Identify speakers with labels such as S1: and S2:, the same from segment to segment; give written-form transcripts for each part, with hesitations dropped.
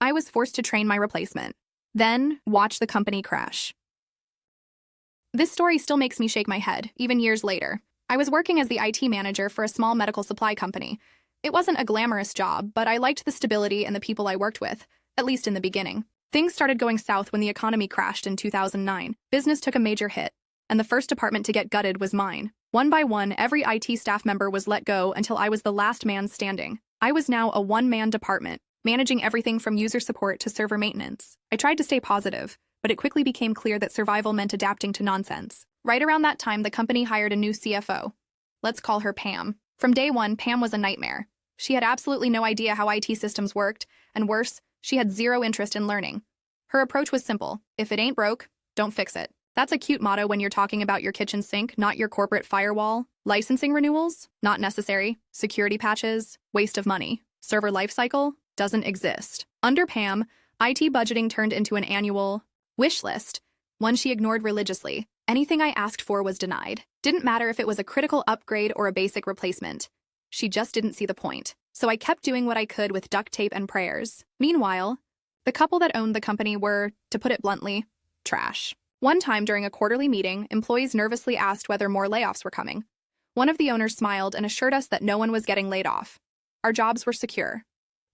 S1: I was forced to train my replacement. Then, watch the company crash. This story still makes me shake my head, even years later. I was working as the IT manager for a small medical supply company. It wasn't a glamorous job, but I liked the stability and the people I worked with, at least in the beginning. Things started going south when the economy crashed in 2009. Business took a major hit, and the first department to get gutted was mine. One by one, every IT staff member was let go until I was the last man standing. I was now a one-man department, managing everything from user support to server maintenance. I tried to stay positive, but it quickly became clear that survival meant adapting to nonsense. Right around that time, the company hired a new CFO. Let's call her Pam. From day one, Pam was a nightmare. She had absolutely no idea how IT systems worked, and worse, she had zero interest in learning. Her approach was simple. If it ain't broke, don't fix it. That's a cute motto when you're talking about your kitchen sink, not your corporate firewall. Licensing renewals? Not necessary. Security patches? Waste of money. Server lifecycle? Doesn't exist. Under Pam, IT budgeting turned into an annual wish list, one she ignored religiously. Anything I asked for was denied. Didn't matter if it was a critical upgrade or a basic replacement. She just didn't see the point. So I kept doing what I could with duct tape and prayers. Meanwhile, the couple that owned the company were, to put it bluntly, trash. One time during a quarterly meeting, employees nervously asked whether more layoffs were coming. One of the owners smiled and assured us that no one was getting laid off. Our jobs were secure.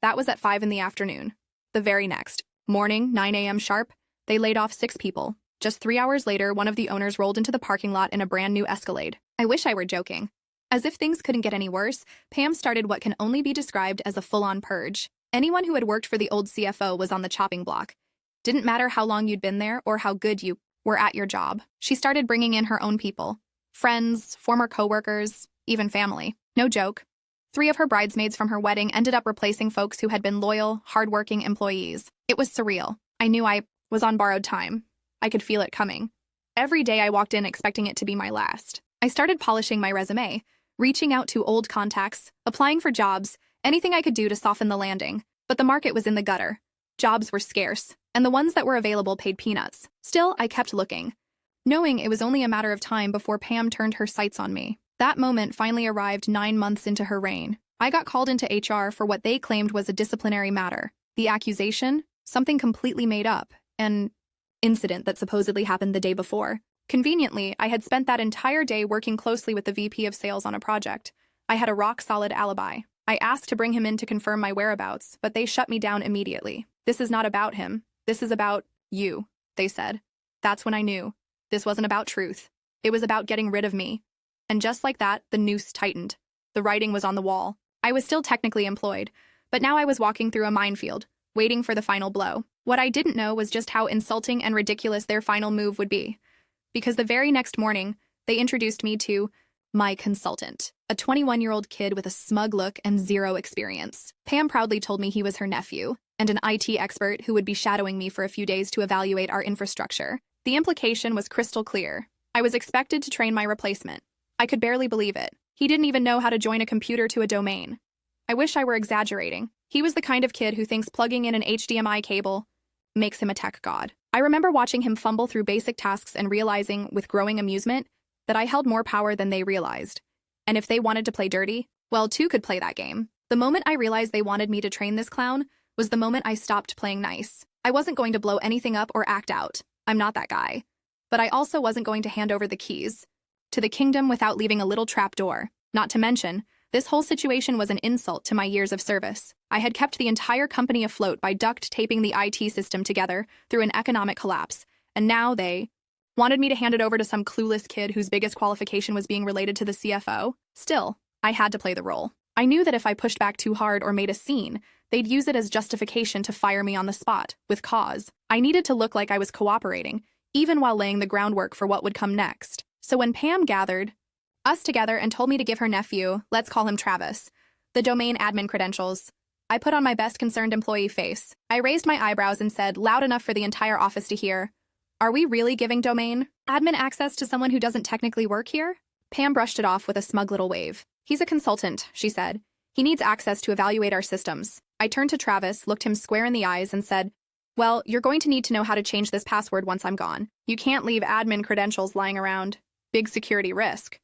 S1: That was at 5 in the afternoon. The very next morning, 9 a.m. sharp, they laid off 6 people. Just 3 hours later, one of the owners rolled into the parking lot in a brand new Escalade. I wish I were joking. As if things couldn't get any worse, Pam started what can only be described as a full-on purge. Anyone who had worked for the old CFO was on the chopping block. Didn't matter how long you'd been there or how good you were at your job. She started bringing in her own people. Friends, former coworkers, even family. No joke. 3 of her bridesmaids from her wedding ended up replacing folks who had been loyal, hardworking employees. It was surreal. I knew I was on borrowed time. I could feel it coming. Every day I walked in expecting it to be my last. I started polishing my resume, reaching out to old contacts, applying for jobs, anything I could do to soften the landing. But the market was in the gutter. Jobs were scarce, and the ones that were available paid peanuts. Still, I kept looking, knowing it was only a matter of time before Pam turned her sights on me. That moment finally arrived 9 months into her reign. I got called into HR for what they claimed was a disciplinary matter. The accusation? Something completely made up. An incident that supposedly happened the day before. Conveniently, I had spent that entire day working closely with the VP of sales on a project. I had a rock-solid alibi. I asked to bring him in to confirm my whereabouts, but they shut me down immediately. This is not about him. This is about you, they said. That's when I knew. This wasn't about truth. It was about getting rid of me. And just like that, the noose tightened. The writing was on the wall. I was still technically employed, but now I was walking through a minefield, waiting for the final blow. What I didn't know was just how insulting and ridiculous their final move would be. Because the very next morning, they introduced me to my consultant, a 21-year-old kid with a smug look and zero experience. Pam proudly told me he was her nephew, and an IT expert who would be shadowing me for a few days to evaluate our infrastructure. The implication was crystal clear. I was expected to train my replacement. I could barely believe it. He didn't even know how to join a computer to a domain. I wish I were exaggerating. He was the kind of kid who thinks plugging in an HDMI cable makes him a tech god. I remember watching him fumble through basic tasks and realizing, with growing amusement, that I held more power than they realized. And if they wanted to play dirty, well, 2 could play that game. The moment I realized they wanted me to train this clown was the moment I stopped playing nice. I wasn't going to blow anything up or act out. I'm not that guy. But I also wasn't going to hand over the keys to the kingdom without leaving a little trapdoor. Not to mention, this whole situation was an insult to my years of service. I had kept the entire company afloat by duct taping the IT system together through an economic collapse, and now they wanted me to hand it over to some clueless kid whose biggest qualification was being related to the CFO. Still, I had to play the role. I knew that if I pushed back too hard or made a scene, they'd use it as justification to fire me on the spot, with cause. I needed to look like I was cooperating, even while laying the groundwork for what would come next. So when Pam gathered us together and told me to give her nephew, let's call him Travis, the domain admin credentials, I put on my best concerned employee face. I raised my eyebrows and said, loud enough for the entire office to hear, "Are we really giving domain admin access to someone who doesn't technically work here?" Pam brushed it off with a smug little wave. "He's a consultant," she said. "He needs access to evaluate our systems." I turned to Travis, looked him square in the eyes, and said, "Well, you're going to need to know how to change this password once I'm gone. You can't leave admin credentials lying around. Big security risk."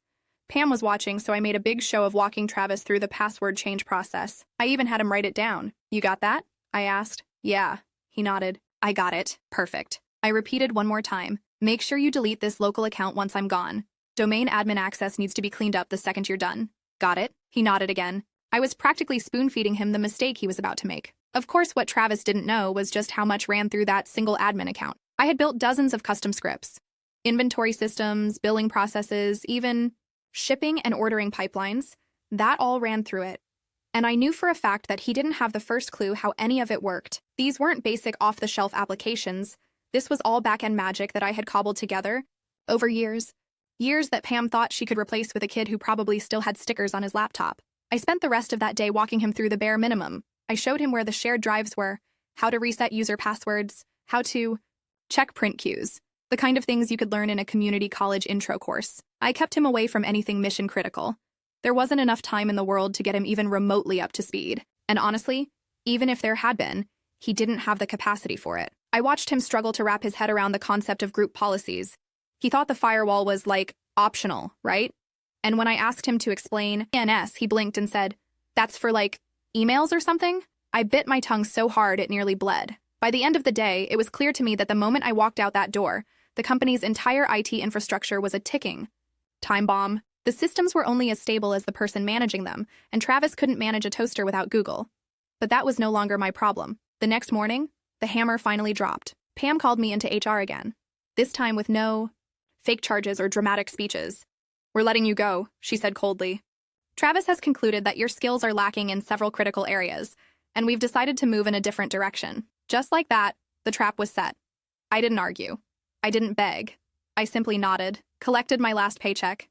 S1: Pam was watching, so I made a big show of walking Travis through the password change process. I even had him write it down. "You got that?" I asked. Yeah, he nodded. I got it. Perfect. I repeated one more time. Make sure you delete this local account once I'm gone. Domain admin access needs to be cleaned up the second you're done. Got it? He nodded again. I was practically spoon-feeding him the mistake he was about to make. Of course, what Travis didn't know was just how much ran through that single admin account. I had built dozens of custom scripts, inventory systems, billing processes, even shipping and ordering pipelines. That all ran through it. And I knew for a fact that he didn't have the first clue how any of it worked. These weren't basic off-the-shelf applications. This was all back-end magic that I had cobbled together over years. Years that Pam thought she could replace with a kid who probably still had stickers on his laptop. I spent the rest of that day walking him through the bare minimum. I showed him where the shared drives were, how to reset user passwords, how to check print queues, the kind of things you could learn in a community college intro course. I kept him away from anything mission critical. There wasn't enough time in the world to get him even remotely up to speed. And honestly, even if there had been, he didn't have the capacity for it. I watched him struggle to wrap his head around the concept of group policies. He thought the firewall was, like, optional, right? And when I asked him to explain DNS, he blinked and said, "That's for, like, emails or something?" I bit my tongue so hard it nearly bled. By the end of the day, it was clear to me that the moment I walked out that door, the company's entire IT infrastructure was a ticking time bomb. The systems were only as stable as the person managing them, and Travis couldn't manage a toaster without Google. But that was no longer my problem. The next morning, the hammer finally dropped. Pam called me into HR again, this time with no fake charges or dramatic speeches. "We're letting you go," she said coldly. "Travis has concluded that your skills are lacking in several critical areas, and we've decided to move in a different direction." Just like that, the trap was set. I didn't argue. I didn't beg. I simply nodded, collected my last paycheck,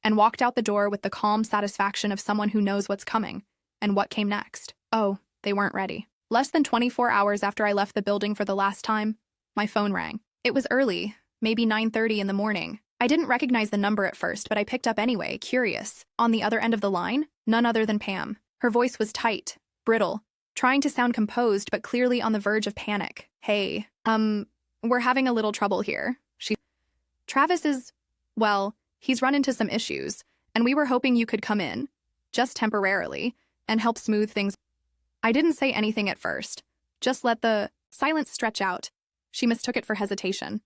S1: and walked out the door with the calm satisfaction of someone who knows what's coming. And what came next? Oh, they weren't ready. Less than 24 hours after I left the building for the last time, my phone rang. It was early, maybe 9:30 in the morning. I didn't recognize the number at first, but I picked up anyway, curious. On the other end of the line, none other than Pam. Her voice was tight, brittle, trying to sound composed but clearly on the verge of panic. "Hey, we're having a little trouble here." Travis is, well, he's run into some issues, and we were hoping you could come in, just temporarily, and help smooth things. I didn't say anything at first, just let the silence stretch out. She mistook it for hesitation.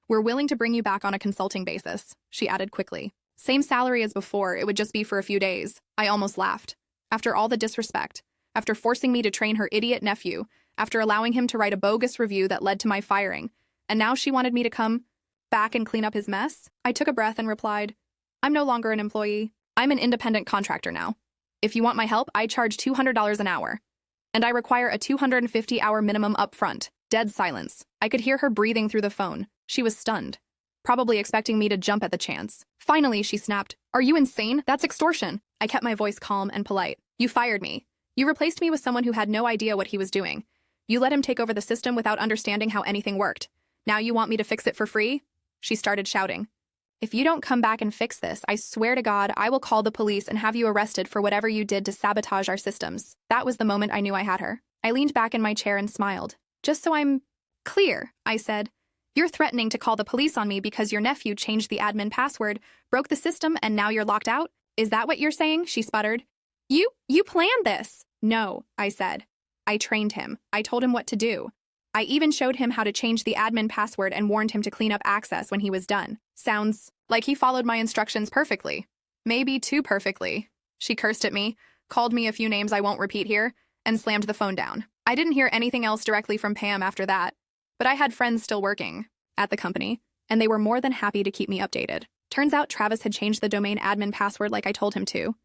S1: "We're willing to bring you back on a consulting basis," she added quickly. "Same salary as before, it would just be for a few days." I almost laughed. After all the disrespect, after forcing me to train her idiot nephew, after allowing him to write a bogus review that led to my firing, and now she wanted me to come back and clean up his mess? I took a breath and replied, "I'm no longer an employee. I'm an independent contractor now. If you want my help, I charge $200 an hour. And I require a 250-hour minimum upfront." Dead silence. I could hear her breathing through the phone. She was stunned, probably expecting me to jump at the chance. Finally, she snapped, "Are you insane? That's extortion." I kept my voice calm and polite. "You fired me. You replaced me with someone who had no idea what he was doing. You let him take over the system without understanding how anything worked. Now you want me to fix it for free?" She started shouting. "If you don't come back and fix this, I swear to God, I will call the police and have you arrested for whatever you did to sabotage our systems." That was the moment I knew I had her. I leaned back in my chair and smiled. "Just so I'm clear," I said, "you're threatening to call the police on me because your nephew changed the admin password, broke the system, and now you're locked out? Is that what you're saying?" She sputtered. You planned this." "No," I said. "I trained him. I told him what to do. I even showed him how to change the admin password and warned him to clean up access when he was done." Sounds like he followed my instructions perfectly. Maybe too perfectly. She cursed at me, called me a few names I won't repeat here, and slammed the phone down. I didn't hear anything else directly from Pam after that, but I had friends still working at the company, and they were more than happy to keep me updated. Turns out Travis had changed the domain admin password like I told him to,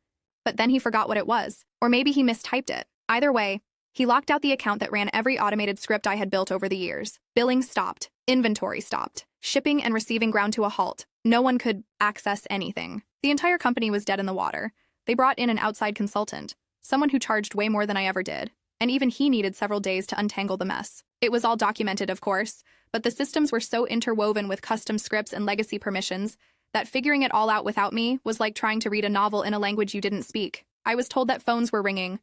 S1: but then he forgot what it was, or maybe he mistyped it. Either way, he locked out the account that ran every automated script I had built over the years. Billing stopped. Inventory stopped. Shipping and receiving ground to a halt. No one could access anything. The entire company was dead in the water. They brought in an outside consultant, someone who charged way more than I ever did, and even he needed several days to untangle the mess. It was all documented, of course, but the systems were so interwoven with custom scripts and legacy permissions that figuring it all out without me was like trying to read a novel in a language you didn't speak. I was told that phones were ringing,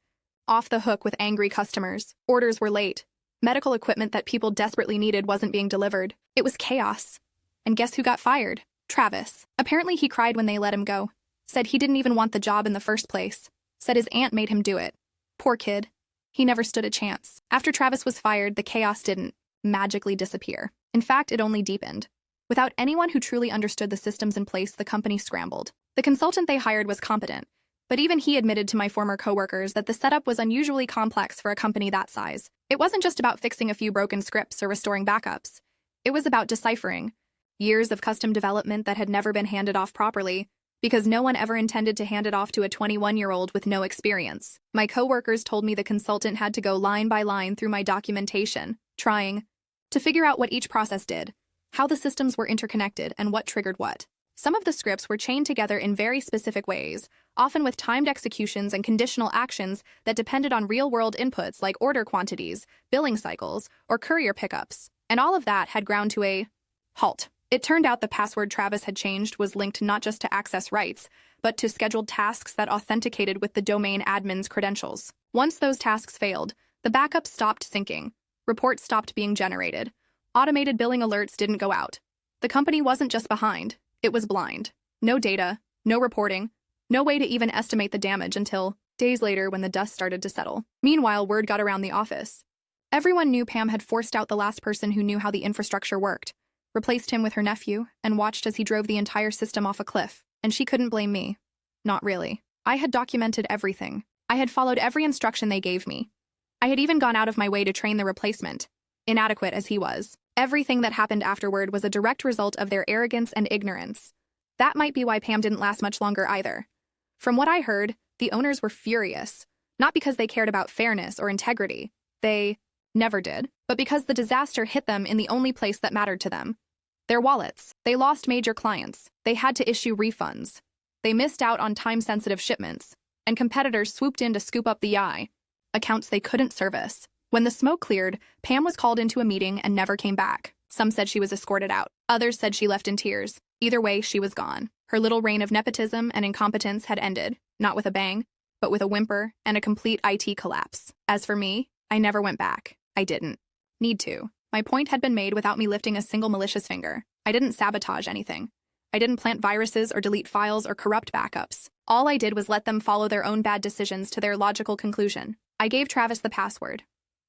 S1: off the hook with angry customers. Orders were late. Medical equipment that people desperately needed wasn't being delivered. It was chaos. And guess who got fired? Travis. Apparently he cried when they let him go. Said he didn't even want the job in the first place. Said his aunt made him do it. Poor kid. He never stood a chance. After Travis was fired, the chaos didn't magically disappear. In fact, it only deepened. Without anyone who truly understood the systems in place, the company scrambled. The consultant they hired was competent, but even he admitted to my former coworkers that the setup was unusually complex for a company that size. It wasn't just about fixing a few broken scripts or restoring backups. It was about deciphering years of custom development that had never been handed off properly, because no one ever intended to hand it off to a 21-year-old with no experience. My coworkers told me the consultant had to go line by line through my documentation, trying to figure out what each process did, how the systems were interconnected, and what triggered what. Some of the scripts were chained together in very specific ways, often with timed executions and conditional actions that depended on real-world inputs like order quantities, billing cycles, or courier pickups. And all of that had ground to a halt. It turned out the password Travis had changed was linked not just to access rights, but to scheduled tasks that authenticated with the domain admin's credentials. Once those tasks failed, the backup stopped syncing, reports stopped being generated, automated billing alerts didn't go out. The company wasn't just behind, it was blind. No data, no reporting, no way to even estimate the damage until days later when the dust started to settle. Meanwhile, word got around the office. Everyone knew Pam had forced out the last person who knew how the infrastructure worked, replaced him with her nephew, and watched as he drove the entire system off a cliff. And she couldn't blame me. Not really. I had documented everything. I had followed every instruction they gave me. I had even gone out of my way to train the replacement, inadequate as he was. Everything that happened afterward was a direct result of their arrogance and ignorance. That might be why Pam didn't last much longer either. From what I heard, the owners were furious, not because they cared about fairness or integrity. They never did, but because the disaster hit them in the only place that mattered to them. Their wallets. They lost major clients. They had to issue refunds. They missed out on time-sensitive shipments, and competitors swooped in to scoop up the accounts they couldn't service. When the smoke cleared, Pam was called into a meeting and never came back. Some said she was escorted out. Others said she left in tears. Either way, she was gone. Her little reign of nepotism and incompetence had ended, not with a bang, but with a whimper and a complete IT collapse. As for me, I never went back. I didn't need to. My point had been made without me lifting a single malicious finger. I didn't sabotage anything. I didn't plant viruses or delete files or corrupt backups. All I did was let them follow their own bad decisions to their logical conclusion. I gave Travis the password.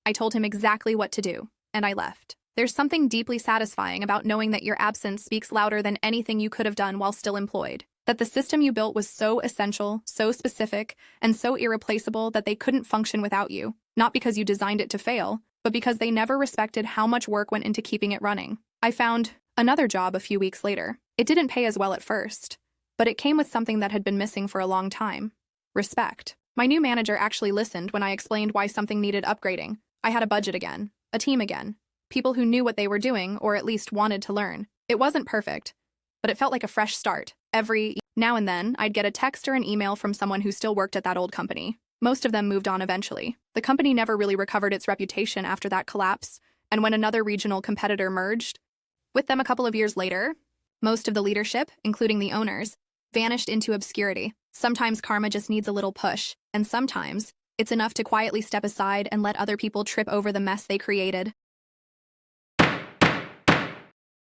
S1: I told him exactly what to do, and I left. There's something deeply satisfying about knowing that your absence speaks louder than anything you could have done while still employed. That the system you built was so essential, so specific, and so irreplaceable that they couldn't function without you. Not because you designed it to fail, but because they never respected how much work went into keeping it running. I found another job a few weeks later. It didn't pay as well at first, but it came with something that had been missing for a long time: respect. My new manager actually listened when I explained why something needed upgrading. I had a budget again, a team again, people who knew what they were doing or at least wanted to learn. It wasn't perfect, but it felt like a fresh start. Every now and then, I'd get a text or an email from someone who still worked at that old company. Most of them moved on eventually. The company never really recovered its reputation after that collapse, and when another regional competitor merged with them a couple of years later, most of the leadership, including the owners, vanished into obscurity. Sometimes karma just needs a little push, and sometimes it's enough to quietly step aside and let other people trip over the mess they created.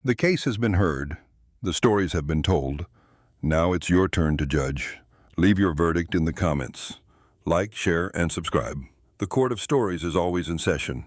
S2: The case has been heard. The stories have been told. Now it's your turn to judge. Leave your verdict in the comments. Like, share, and subscribe. The Court of Stories is always in session.